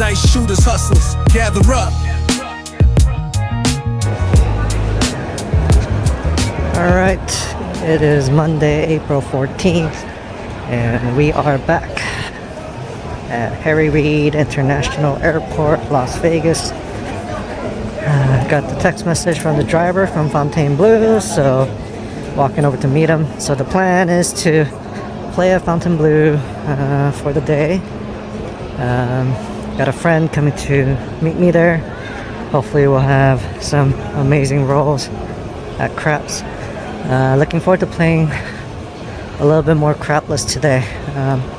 Nice shooters, hustlers, gather up. Alright, it is Monday, April 14th, and we are back at Harry Reid International Airport, Las Vegas. Got the text message from the driver from Fontainebleau, so walking over to meet him. So the plan is to play at Fontainebleau for the day. Got a friend coming to meet me there. Hopefully we'll have some amazing rolls at craps. Looking forward to playing a little bit more crapless today.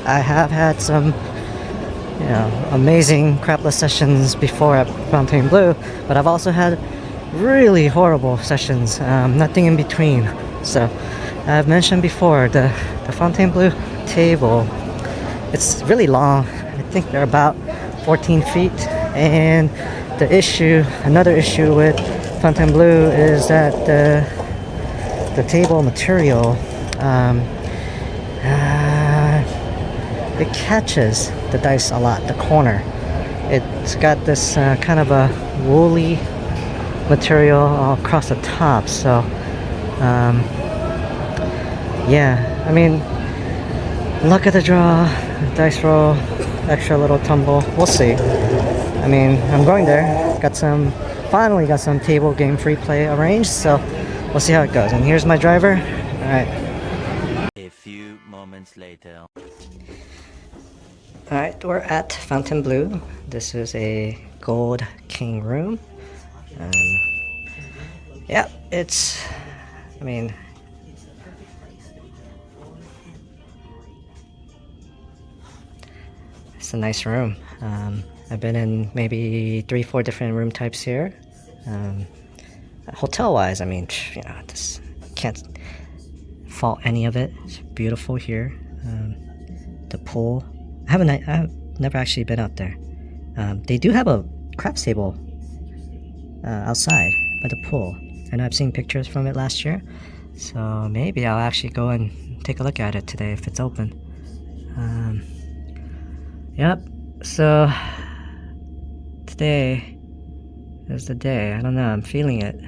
I have had some amazing crapless sessions before at Fontainebleau, but I've also had really horrible sessions, nothing in between. So I've mentioned before the Fontainebleau table, it's really long. I think they're about 14 feet, and another issue with Fontainebleau is that the table material, it catches the dice a lot, the corner. It's got this kind of a woolly material all across the top, so yeah, I mean, luck of the draw, dice roll, extra little tumble, we'll see. I mean, I'm going there, finally got some table game free play arranged, so we'll see how it goes. And here's my driver. Alright. A few moments later. Alright, we're at Fontainebleau. This is a gold king room. Yeah, it's a nice room. I've been in maybe 3-4 different room types here. Hotel wise, just can't fault any of it. It's beautiful here. The pool, I've never actually been out there. They do have a craps table outside by the pool. I know I've seen pictures from it last year, so maybe I'll actually go and take a look at it today if it's open. Yep, so today is the day. I don't know, I'm feeling it.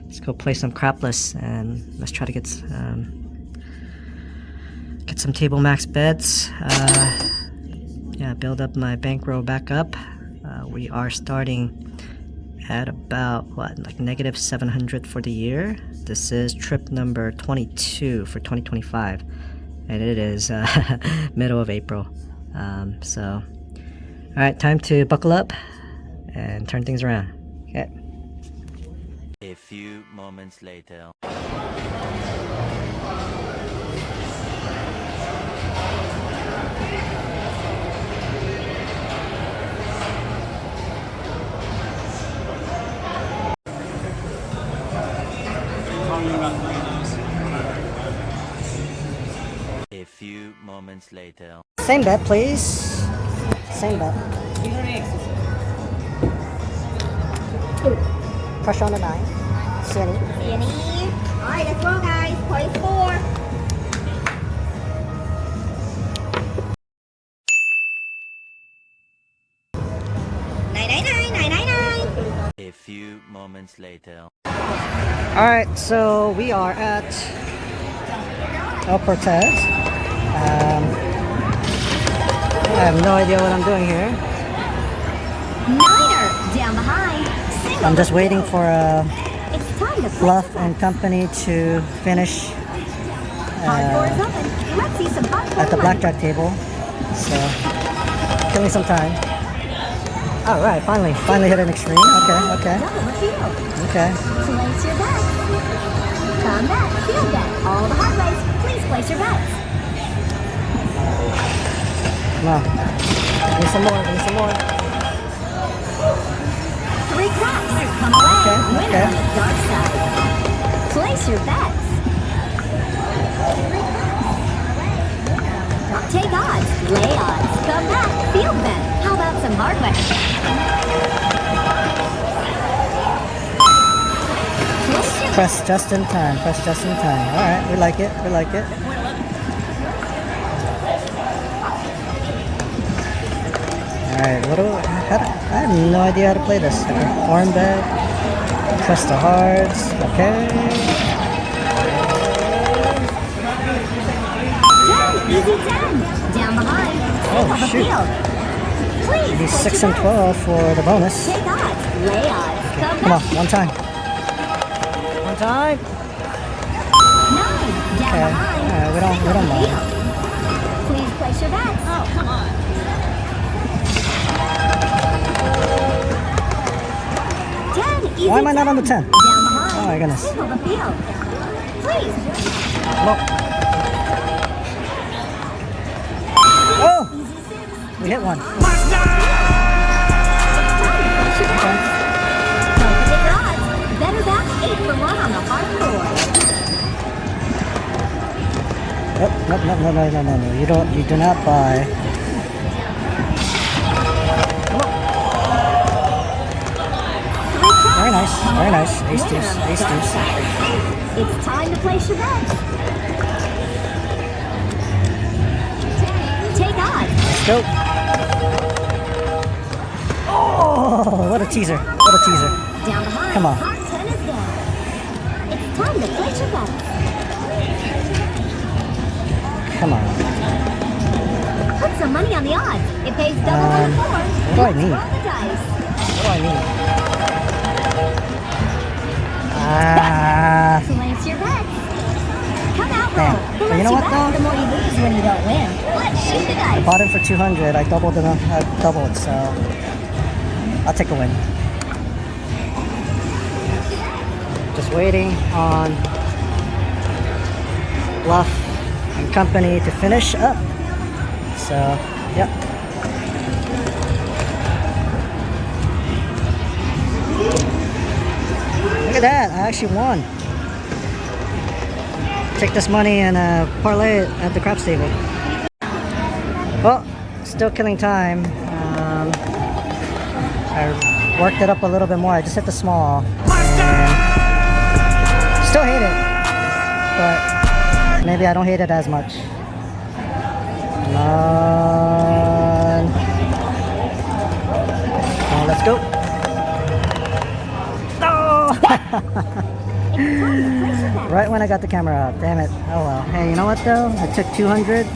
Let's go play some crapless and let's try to get some table max bets. Yeah, build up my bankroll back up. We are starting at about like negative 700 for the year. This is trip number 22 for 2025, and it is middle of April. So alright, time to buckle up and turn things around. Okay. A few moments later. A few moments later. Same bet, please. Same bet. Pressure on the 9. City. Alright, let's roll, guys. Place 4. A few moments later. Alright, so we are at Cortez. I have no idea what I'm doing here. Niner down behind. I'm just waiting for Bluff and company to finish at the blackjack table. So, killing some time. Alright, finally hit an extreme. Okay. Okay. Place your bets. Come back, field bet. All the hot ways. Please place your bets. Come on. Give me some more. 3 craps. Come away. Okay. Winner on the dark side. Place your bets. Take odds. Lay odds. Come back. Field bet. How about some hardware? Press just in time. Alright, we like it. Alright, I have no idea how to play this. Okay, horn bag, press the hearts, okay. 10, easy 10. Down behind. Oh, Circle the shoot. field. Please. Maybe place 6 your and bets. 12 for the bonus. Take odds. Lay odds. Come on, one time. One time. 9. Down Okay. behind. Alright, we don't Circle the mind. field. Please place your bets. Oh, come on. 10, easy Why am I not on the 10? Down behind. Oh my goodness. Circle the field. Please. No. Oh! Easy 6. We hit one. Don't predict odds. Better back 8 for 1 on the hard floor. No. You do not buy. Very nice. Ace deuce. It's time to place your bets. Take odds. Let's go. Oh, what a teaser. Down behind. Come on. Hot 10 is down. It's time to place your bets. Come on. Put some money on the odds. It pays double on the board. What do I need? Roll the dice. What do I need? Ah. Place your bets. Come out, Damn. roll. The But you know less what, bet, though? the more you lose when you don't win. Let's shoot the dice. Bought him for 200. I doubled it, so I'll take a win. Just waiting on Bluff and company to finish up. So, yep. Look at that, I actually won. Take this money and parlay it at the craps table. Well, still killing time. I worked it up a little bit more. I just hit the small. And still hate it, but maybe I don't hate it as much. Come on. Oh, let's go. Right when I got the camera up. Damn it. Oh well. Hey, you know what though? I took 200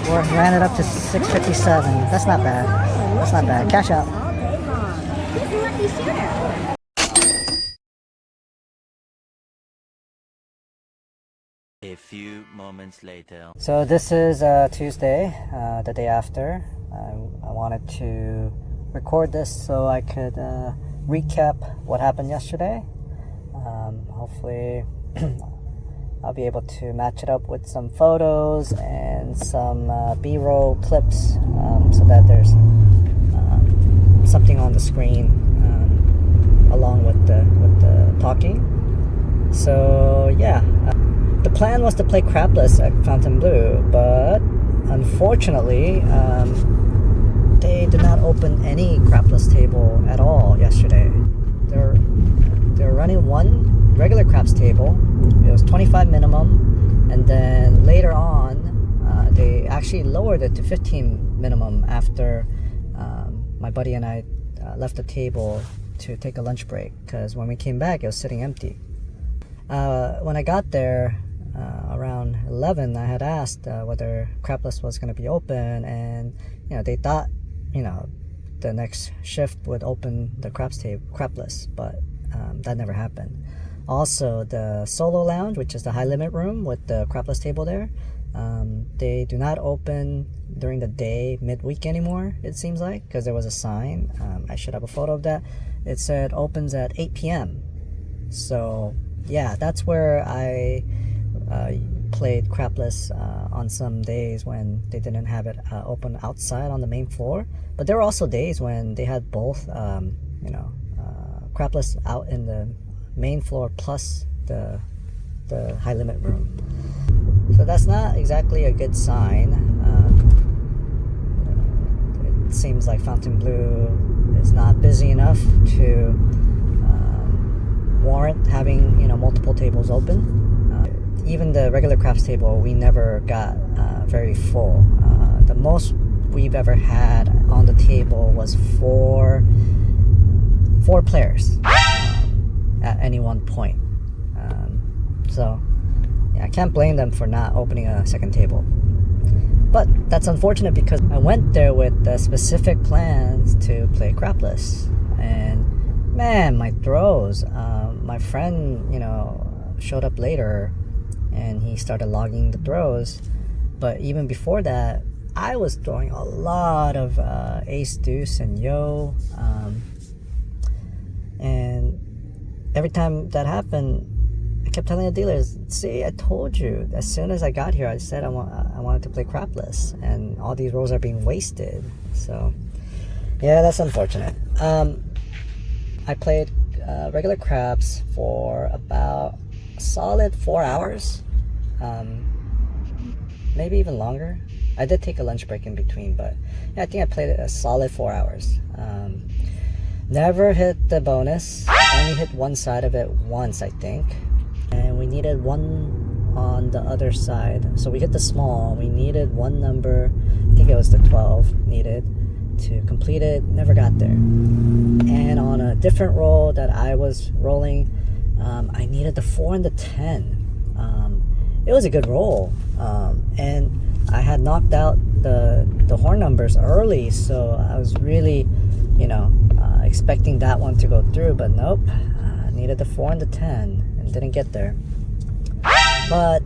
or ran it up to 657. That's not bad. Cash out. All day long. Who's the lucky shooter? A few moments later. So this is Tuesday, the day after. I wanted to record this so I could recap what happened yesterday. Hopefully I'll be able to match it up with some photos and some B-roll clips so that there's something on the screen along with the talking. So yeah, the plan was to play crapless at Fontainebleau, but unfortunately they did not open any crapless table at all yesterday. They're running one regular craps table. It was 25 minimum, and then later on they actually lowered it to 15 minimum after my buddy and I left the table to take a lunch break, because when we came back it was sitting empty. When I got there around 11, I had asked whether crapless was going to be open, and they thought the next shift would open the crapless, but that never happened. Also, the solo lounge, which is the high limit room with the crapless table there, they do not open during the day midweek anymore, it seems like, because there was a sign. I should have a photo of that. It said opens at 8 p.m. So yeah, that's where I played crapless on some days when they didn't have it open outside on the main floor. But there were also days when they had both crapless out in the main floor plus the high limit room. So that's not exactly a good sign. It seems like Fontainebleau is not busy enough to warrant having multiple tables open. Even the regular craps table, we never got very full. The most we've ever had on the table was four players at any one point. So yeah, I can't blame them for not opening a second table. But that's unfortunate because I went there with the specific plans to play crapless. And man, my throws, my friend, showed up later and he started logging the throws. But even before that, I was throwing a lot of ace deuce and yo. And every time that happened, I kept telling the dealers, see, I told you. As soon as I got here, I said I wanted to play crapless, and all these rolls are being wasted. So, yeah, that's unfortunate. I played regular craps for about a solid 4 hours, maybe even longer. I did take a lunch break in between, but yeah, I think I played a solid 4 hours. Never hit the bonus. Only hit one side of it once, I think. And we needed one on the other side. So we hit the small. We needed one number. I think it was the 12 needed to complete it. Never got there. And on a different roll that I was rolling, I needed the 4 and the 10. It was a good roll. And I had knocked out the horn numbers early. So I was really, expecting that one to go through. But nope. I needed the 4 and the 10. Didn't get there, but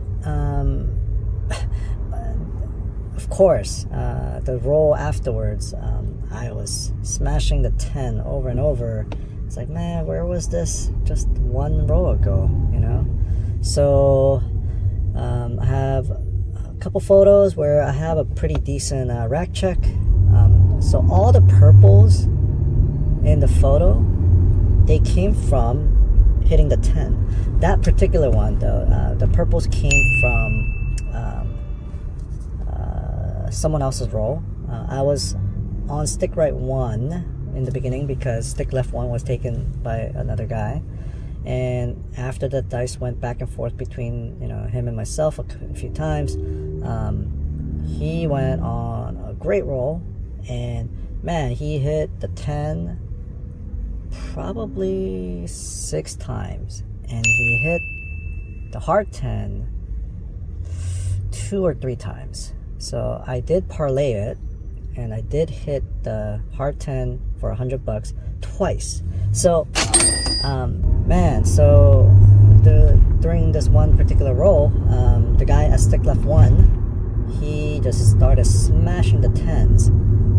of course the roll afterwards, I was smashing the 10 over and over. It's like, man, where was this just one row ago, So I have a couple photos where I have a pretty decent rack check. So all the purples in the photo, they came from hitting the 10. That particular one, though, the purples came from someone else's roll. I was on stick right 1 in the beginning because stick left 1 was taken by another guy. And after the dice went back and forth between him and myself a few times, he went on a great roll, and man, he hit the 10 probably 6 times, and he hit the hard 10 2 or 3 times. So I did parlay it, and I did hit the hard 10 for $100 twice. So during this one particular roll, the guy at stick left 1, he just started smashing the 10s.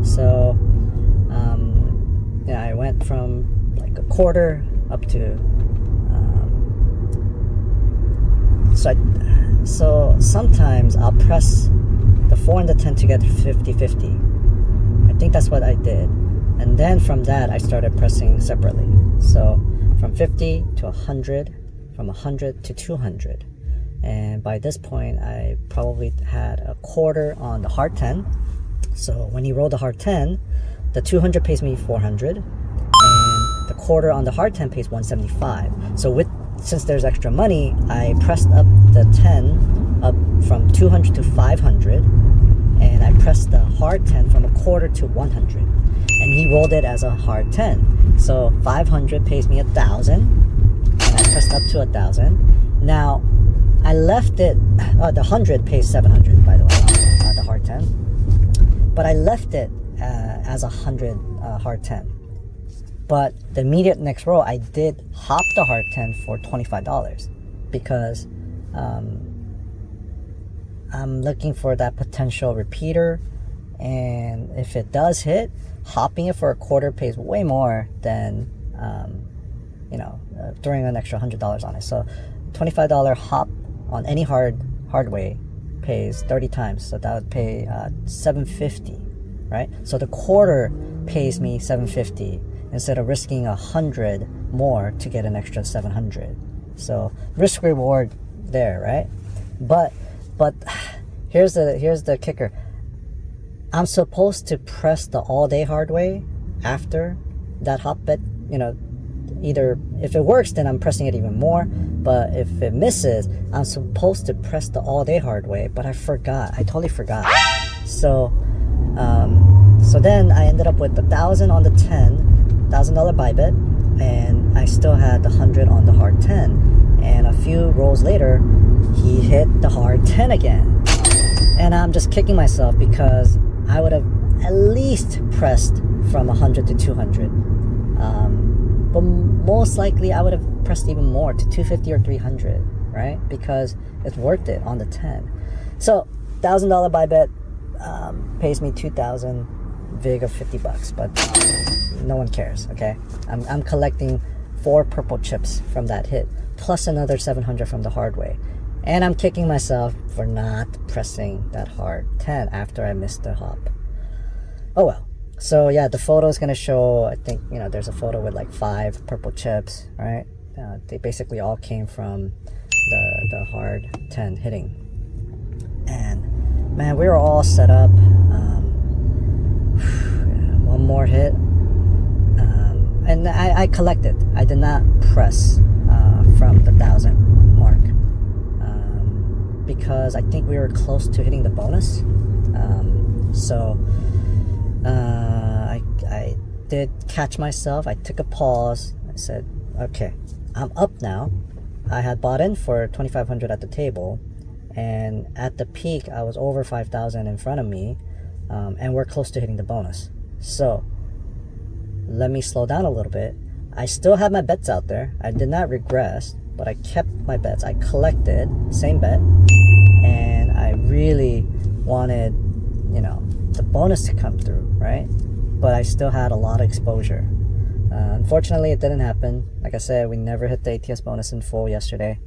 So I went from like a quarter up to so sometimes I'll press the 4 and the 10 together 50-50. I think that's what I did, and then from that I started pressing separately. So from 50 to 100, from 100 to 200, and by this point I probably had a quarter on the hard 10. So when you roll the hard 10, the 200 pays me 400, and the quarter on the hard 10 pays 175. So since there's extra money, I pressed up the 10 up from 200 to 500, and I pressed the hard 10 from a quarter to 100, and he rolled it as a hard 10. So 500 pays me 1,000, and I pressed up to 1,000. Now I left it, the 100 pays 700, by the way, the hard 10, but I left it as 100 hard 10. But the immediate next row, I did hop the hard 10 for $25 because I'm looking for that potential repeater, and if it does hit, hopping it for a quarter pays way more than throwing an extra $100 on it. So $25 hop on any hard way pays 30 times, so that would pay $750, right? So the quarter pays me $750 instead of risking 100 more to get an extra 700. So risk reward there, right? But here's the kicker. I'm supposed to press the all day hard way after that hop bet. Either if it works, then I'm pressing it even more. But if it misses, I'm supposed to press the all day hard way. But I forgot. I totally forgot. So So then I ended up with 1,000 on the $10,000 buy bet, and I still had the 100 on the hard 10. And a few rolls later, he hit the hard 10 again. And I'm just kicking myself because I would have at least pressed from 100 to 200. But most likely I would have pressed even more to 250 or 300, right? Because it's worth it on the 10. So $1,000 buy bet pays me 2,000 vig of $50, but no one cares. Okay, I'm collecting 4 purple chips from that hit, plus another 700 from the hard way, and I'm kicking myself for not pressing that hard 10 after I missed the hop. Oh well. So yeah, the photo is gonna show, I think, there's a photo with like 5 purple chips, right? They basically all came from the hard 10 hitting. And man, we were all set up. One more hit. And I collected. I did not press from the 1,000 mark. Because I think we were close to hitting the bonus. So I did catch myself. I took a pause. I said, okay, I'm up now. I had bought in for 2,500 at the table, and at the peak I was over 5,000 in front of me, and we're close to hitting the bonus. So let me slow down a little bit. I still have my bets out there. I did not regress, but I kept my bets. I collected same bet, and I really wanted the bonus to come through, right? But I still had a lot of exposure. Unfortunately, it didn't happen. Like I said, we never hit the ATS bonus in full yesterday.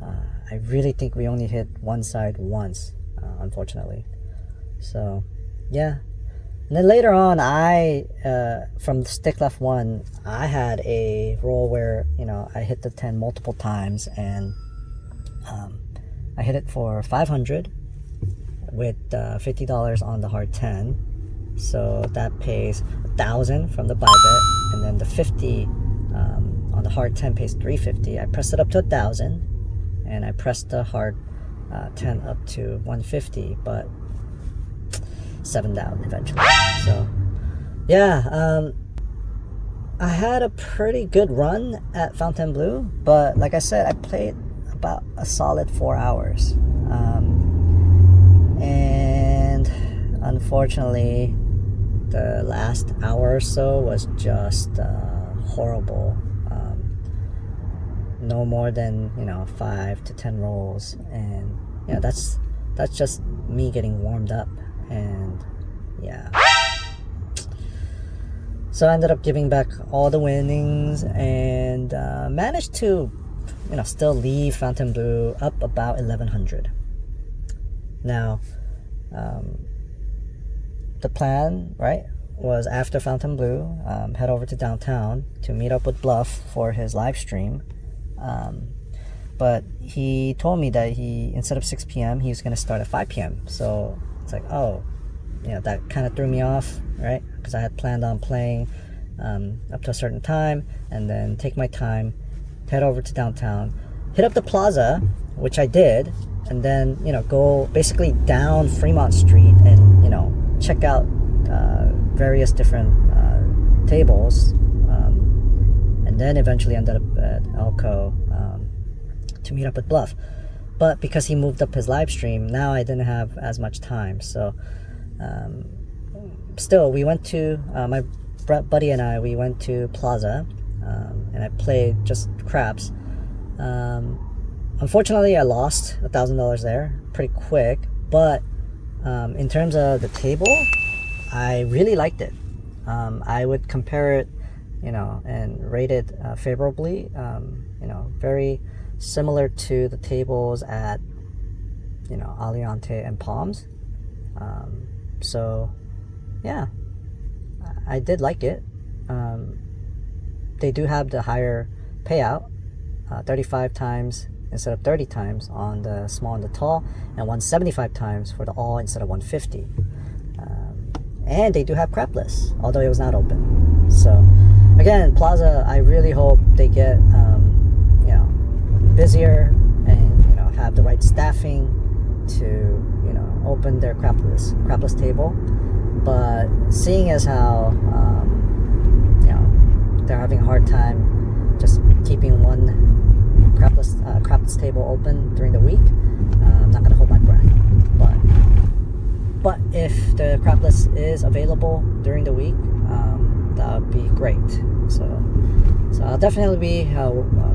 I really think we only hit one side once, unfortunately. So yeah. And then later on, from the stick left 1, I had a roll where I hit the 10 multiple times, and I hit it for 500 with $50 on the hard 10. So that pays 1,000 from the buy bet, and then the 50 on the hard 10 pays 350. I pressed it up to 1,000, and I pressed the hard 10 up to 150, but 7 down eventually. So yeah, I had a pretty good run at Fontainebleau, but like I said, I played about a solid 4 hours, and unfortunately the last hour or so was just horrible. No more than 5 to 10 rolls, and that's just me getting warmed up. And yeah, so I ended up giving back all the winnings, and managed to still leave Fontainebleau up about 1,100. Now the plan, right, was after Fontainebleau, head over to downtown to meet up with Bluff for his live stream. But he told me that instead of 6 p.m. he was going to start at 5 p.m. So it's like, oh, that kind of threw me off, right? Because I had planned on playing up to a certain time, and then take my time, head over to downtown, hit up the Plaza, which I did, and then go basically down Fremont Street and check out various different tables, and then eventually ended up at Elko to meet up with Bluff. But because he moved up his live stream, now I didn't have as much time. So still, we went to my buddy and I, we went to Plaza, and I played just craps. Unfortunately, I lost $1,000 there pretty quick, but in terms of the table, I really liked it. I would compare it, and rate it favorably. Very similar to the tables at Aliante and Palms. So yeah, I did like it. They do have the higher payout, 35 times instead of 30 times on the small and the tall, and 175 times for the all instead of 150. And they do have crapless, although it was not open. So again, Plaza, I really hope they get busier and have the right staffing to open their crapless table. but seeing as how you know, they're having a hard time just keeping one crapless table open during the week, I'm not gonna hold my breath. But if the crapless is available during the week, that would be great. So I'll definitely be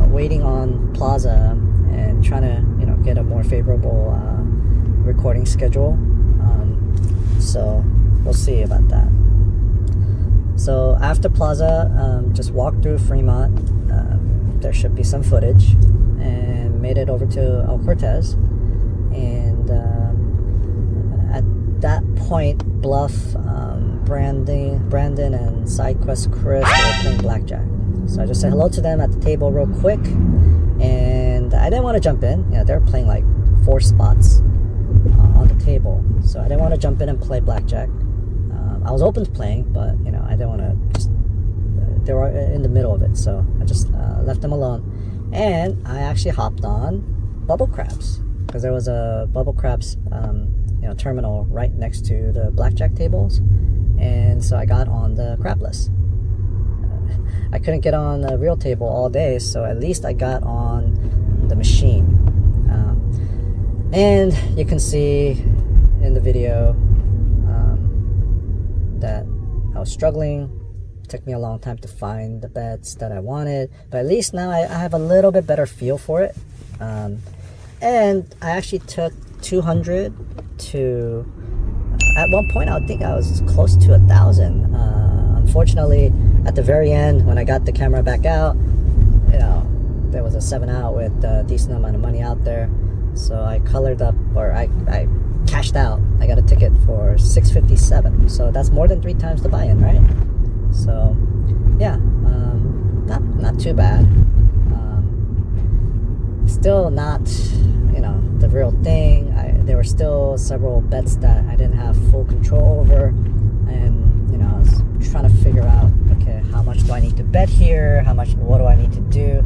waiting on Plaza and trying to get a more favorable recording schedule. So we'll see about that. So after Plaza, just walked through Fremont. There should be some footage, and made it over to Cortez. And at that point, Bluff, Brandon, and SideQuest Chris were playing blackjack. So I just said hello to them at the table real quick, and I didn't want to jump in. They were playing like 4 spots on the table, so I didn't want to jump in and play blackjack. I was open to playing, but I didn't want to just. They were in the middle of it, so I just left them alone. And I actually hopped on Bubble Crabs, because there was a Bubble Crabs terminal right next to the blackjack tables, and so I got on the crapless. I couldn't get on the real table all day, so at least I got on the machine. And you can see in the video that I was struggling. It took me a long time to find the bets that I wanted, but at least now I have a little bit better feel for it. And I actually took 200 to at one point I think I was close to 1,000. Unfortunately, at the very end, when I got the camera back out, there was a 7 out with a decent amount of money out there, so I colored up, or I cashed out. I got a ticket for $657, so that's more than 3 times the buy-in, right? So yeah, not too bad. Still not the real thing. There were still several bets that I didn't have full control over, and I was trying to figure out, okay, how much do I need to bet here, what do I need to do?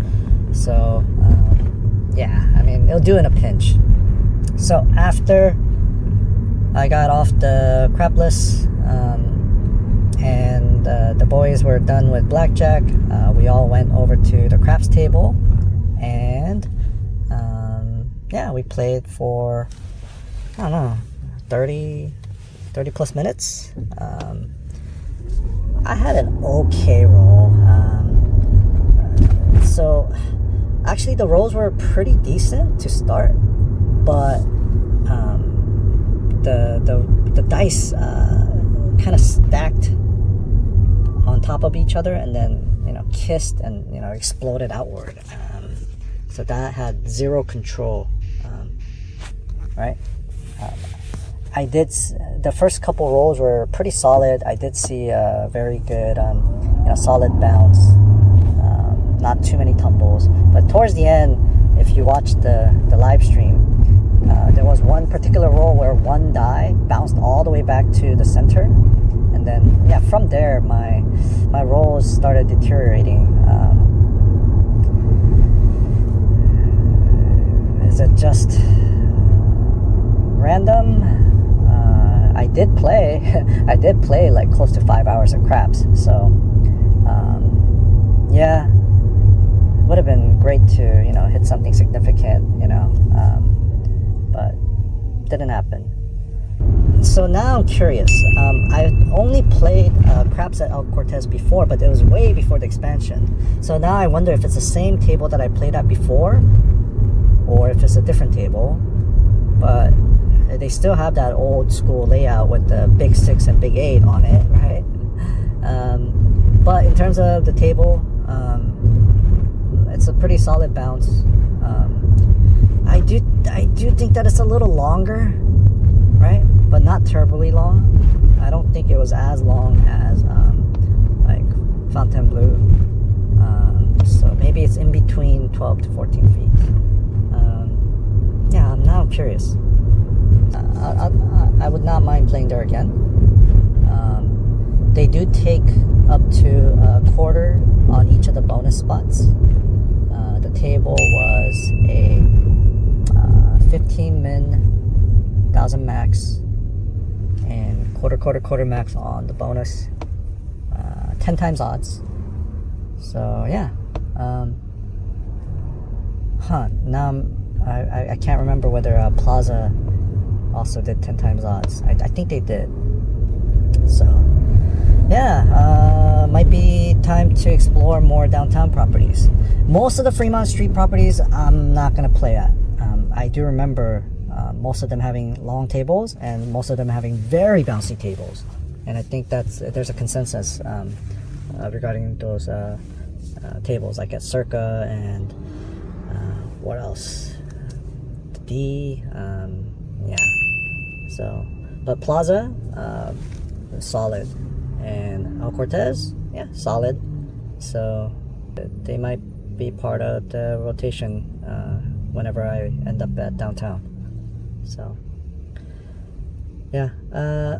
So yeah, it'll do in a pinch. So after I got off the crapless, and the boys were done with blackjack, we all went over to the craps table, and yeah, we played for, I don't know, 30 plus minutes. I had an okay roll. So actually the rolls were pretty decent to start, but the dice kind of stacked on top of each other, and then kissed and exploded outward. So that had zero control, right? I did, the first couple rolls were pretty solid. I did see a very good solid bounce, not too many tumbles. But towards the end, if you watch the live stream, there was one particular roll where one die bounced all the way back to the center, and then from there my rolls started deteriorating. Is it just random? I did play like close to 5 hours of craps, so yeah, would have been great to hit something significant, but didn't happen. So now I'm curious. I only played craps at El Cortez before, but it was way before the expansion. So now I wonder if it's the same table that I played at before, or if it's a different table. But they still have that old school layout with the big 6 and big 8 on it, right? But in terms of the table, it's a pretty solid bounce. I do think that it's a little longer, right? But not terribly long. I don't think it was as long as like Fontainebleau. So maybe it's in between 12 to 14 feet. Yeah, now I'm curious. I would not mind playing there again. They do take up to a quarter on each of the bonus spots. The table was a 15 min, 1,000 max, and quarter max on the bonus. 10 times odds. So yeah. Now I can't remember whether Plaza also did 10 times odds. I think they did. So yeah, might be time to explore more downtown properties. Most of the Fremont Street properties I'm not gonna play at. I do remember most of them having long tables and most of them having very bouncy tables, and I think there's a consensus regarding those tables, like at Circa and what else? The D, yeah. So, but Plaza, solid, and El Cortez, yeah, solid. So they might be part of the rotation whenever I end up at downtown. So yeah,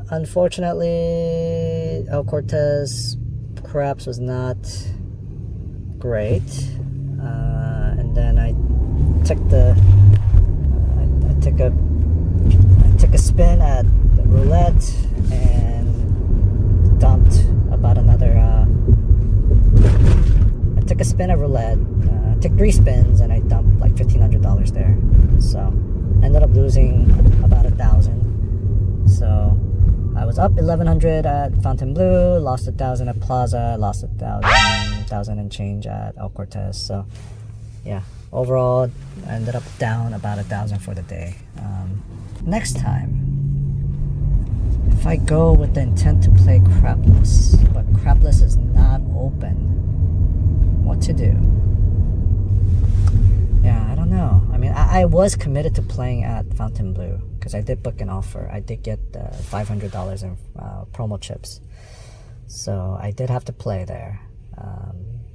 unfortunately El Cortez craps was not great, and then I took a spin at the roulette and dumped about another I took a spin at roulette, took 3 spins, and I dumped like $1,500 there. So ended up losing about $1,000. So I was up $1,100 at Fontainebleau, lost $1,000 at Plaza, lost $1,000 and change at El Cortez. So yeah, overall I ended up down about $1,000 for the day. Next time, if I go with the intent to play crapless, but crapless is not open, what to do? Yeah, I don't know. I mean, I was committed to playing at Fontainebleau because I did book an offer. I did get $500 in promo chips, so I did have to play there.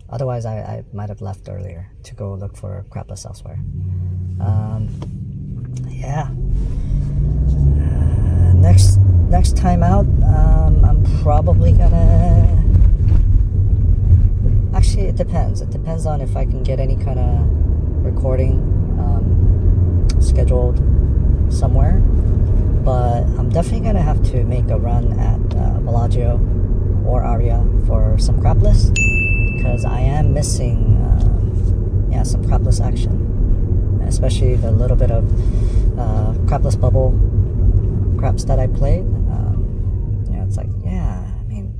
Otherwise, I might have left earlier to go look for crapless elsewhere. Yeah. Next time out, I'm probably gonna. Actually, it depends. It depends on if I can get any kind of recording scheduled somewhere. But I'm definitely gonna have to make a run at Bellagio or Aria for some crapless, because I am missing some crapless action, especially the little bit of crapless bubble craps that I played. It's like, yeah, I mean,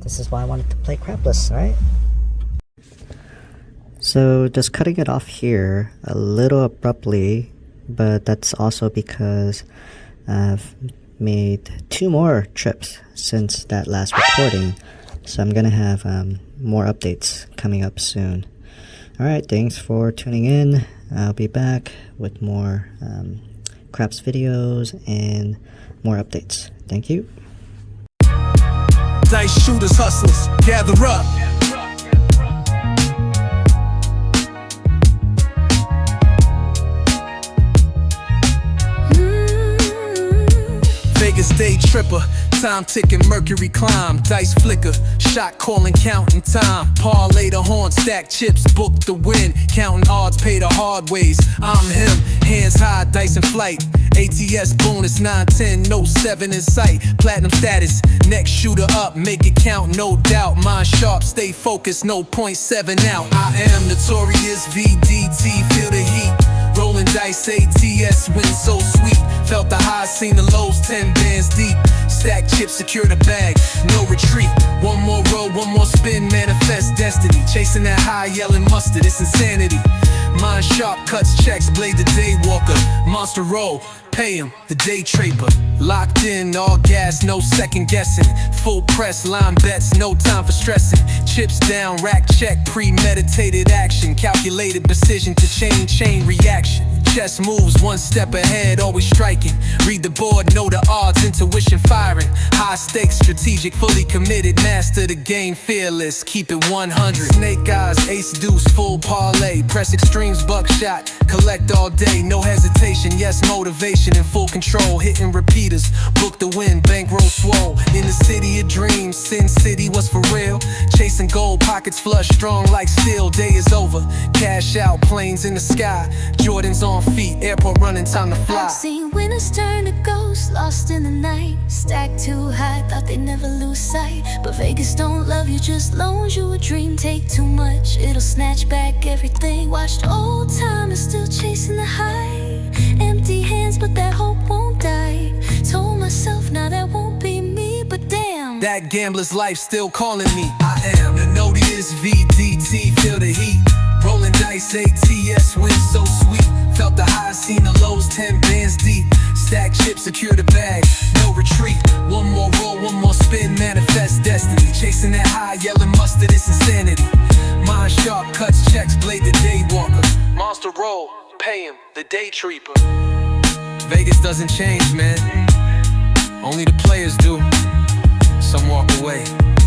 this is why I wanted to play crapless, right? So just cutting it off here a little abruptly, but that's also because I've made 2 more trips since that last recording, so I'm gonna have more updates coming up soon. Alright, thanks for tuning in. I'll be back with more craps videos and more updates. Thank you. Dice shooters, hustlers, gather up. Vegas day tripper, time ticking, mercury climb, dice flicker, shot calling, counting time, parlay the horn, stack chips, book the win, counting odds, pay the hard ways. I'm him, hands high, dice in flight. ATS bonus 910, no 7 in sight. Platinum status, next shooter up, make it count, no doubt. Mind sharp, stay focused, no .7 out. I am notorious VDT, feel the heat. Rolling dice, ATS win so sweet. Felt the highs, seen the lows, 10 bands deep. Stack chips, secure the bag, no retreat. One more roll, one more spin, manifest destiny. Chasing that high, yelling mustard, it's insanity. Mind sharp, cuts checks, blade the day walker. Monster roll, pay him, the day tripper. Locked in, all gas, no second guessing. Full press, line bets, no time for stressing. Chips down, rack check, premeditated action. Calculated precision to chain reaction. Chess moves, one step ahead, always striking. Read the board, know the odds, intuition firing. High stakes, strategic, fully committed. Master the game, fearless, keep it 100. Snake eyes, ace deuce, full parlay. Press extremes, buckshot, collect all day. No hesitation, yes, motivation in full control. Hitting repeaters, book the win, bankroll swole. In the city of dreams, Sin City was for real. Chase chasing gold, pockets flush, strong like steel. Day is over, cash out, planes in the sky, Jordans on feet, airport running, time to fly. I've seen winners turn to ghosts, lost in the night, stacked too high, thought they'd never lose sight. But Vegas don't love you, just loans you a dream. Take too much, it'll snatch back everything. Watched old timers still chasing the high, empty hands but that hope won't die. Told myself now that won't be me, but damn, that gambler's life still calling me. I am the note is VDT, feel the heat. Rolling dice, ATS, win so sweet. Felt the highs, seen the lows, 10 bands deep. Stack chips, secure the bag, no retreat. One more roll, one more spin, manifest destiny. Chasing that high, yelling mustard, it's insanity. Mind sharp, cuts checks, blade the day walker. Monster roll, pay him, the day tripper. Vegas doesn't change, man. Only the players do. Some walk away,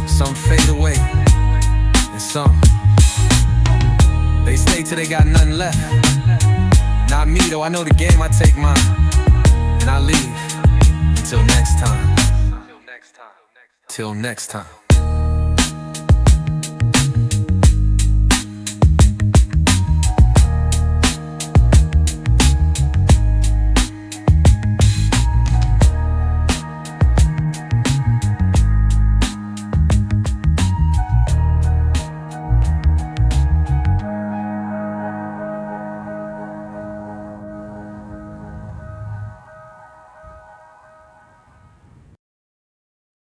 some fade away, and some they stay till they got nothing left. Not me though, I know the game, I take mine, and I leave until next time. Till next time.